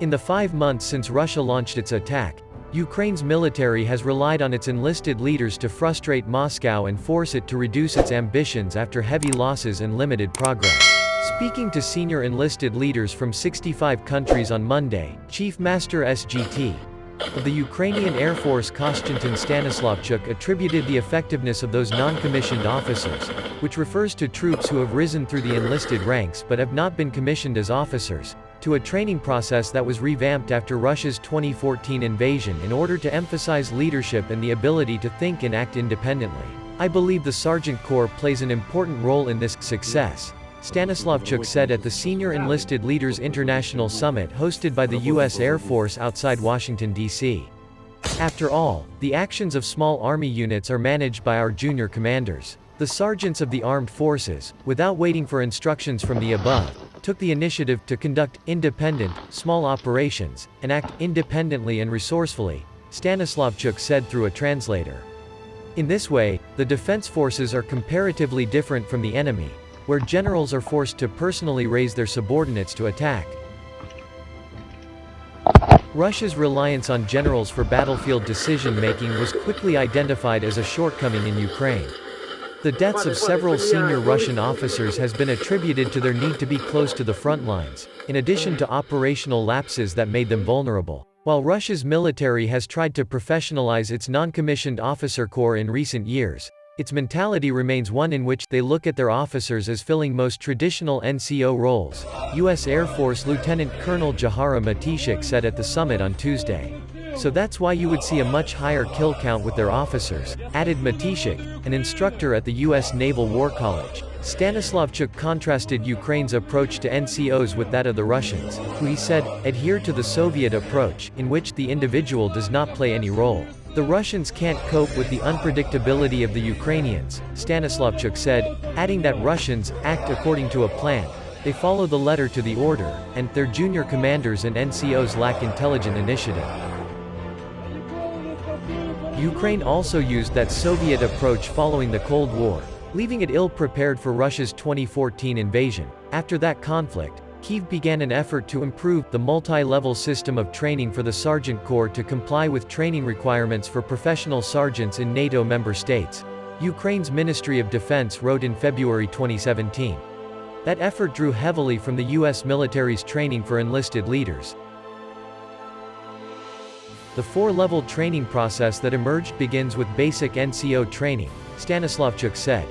In the 5 months since Russia launched its attack, Ukraine's military has relied on its enlisted leaders to frustrate Moscow and force it to reduce its ambitions after heavy losses and limited progress. Speaking to senior enlisted leaders from 65 countries on Monday, Chief Master SGT of the Ukrainian Air Force Konstantin Stanislavchuk attributed the effectiveness of those non-commissioned officers, which refers to troops who have risen through the enlisted ranks but have not been commissioned as officers, to a training process that was revamped after Russia's 2014 invasion in order to emphasize leadership and the ability to think and act independently. I believe the Sergeant Corps plays an important role in this success, Stanislavchuk said at the Senior Enlisted Leaders International Summit hosted by the U.S. Air Force outside Washington, D.C. After all, the actions of small army units are managed by our junior commanders. The sergeants of the armed forces, without waiting for instructions from the above, took the initiative to conduct independent, small operations, and act independently and resourcefully, Stanislavchuk said through a translator. In this way, the defense forces are comparatively different from the enemy, where generals are forced to personally raise their subordinates to attack. Russia's reliance on generals for battlefield decision-making was quickly identified as a shortcoming in Ukraine. The deaths of several senior Russian officers has been attributed to their need to be close to the front lines, in addition to operational lapses that made them vulnerable. While Russia's military has tried to professionalize its non-commissioned officer corps in recent years, its mentality remains one in which they look at their officers as filling most traditional NCO roles, U.S. Air Force Lieutenant Colonel Jahara Matishik said at the summit on Tuesday. So that's why you would see a much higher kill count with their officers, added Matishik, an instructor at the U.S. Naval War College. Stanislavchuk contrasted Ukraine's approach to NCOs with that of the Russians, who he said, adhere to the Soviet approach, in which the individual does not play any role. The Russians can't cope with the unpredictability of the Ukrainians, Stanislavchuk said, adding that Russians act according to a plan, they follow the letter to the order, and their junior commanders and NCOs lack intelligent initiative. Ukraine also used that Soviet approach following the Cold War, leaving it ill-prepared for Russia's 2014 invasion. After that conflict, Kyiv began an effort to improve the multi-level system of training for the Sergeant Corps to comply with training requirements for professional sergeants in NATO member states, Ukraine's Ministry of Defense wrote in February 2017. That effort drew heavily from the U.S. military's training for enlisted leaders. The 4-level training process that emerged begins with basic NCO training, Stanislavchuk said.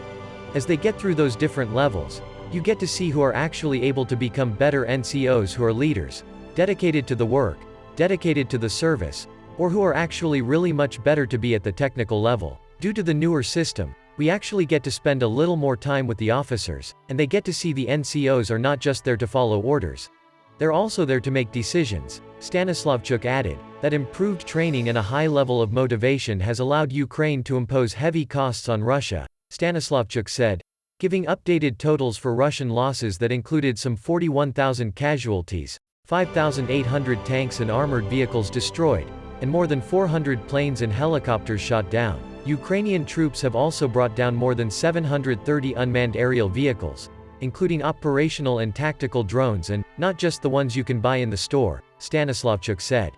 As they get through those different levels, you get to see who are actually able to become better NCOs, who are leaders, dedicated to the work, dedicated to the service, or who are actually really much better to be at the technical level. Due to the newer system, we actually get to spend a little more time with the officers, and they get to see the NCOs are not just there to follow orders. They're also there to make decisions. Stanislavchuk added, that improved training and a high level of motivation has allowed Ukraine to impose heavy costs on Russia, Stanislavchuk said, giving updated totals for Russian losses that included some 41,000 casualties, 5,800 tanks and armored vehicles destroyed, and more than 400 planes and helicopters shot down. Ukrainian troops have also brought down more than 730 unmanned aerial vehicles, including operational and tactical drones and, not just the ones you can buy in the store, Stanislavchuk said.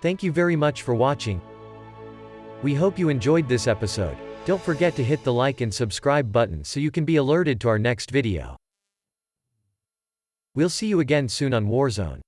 Thank you very much for watching. We hope you enjoyed this episode. Don't forget to hit the like and subscribe button so you can be alerted to our next video. We'll see you again soon on Warzone.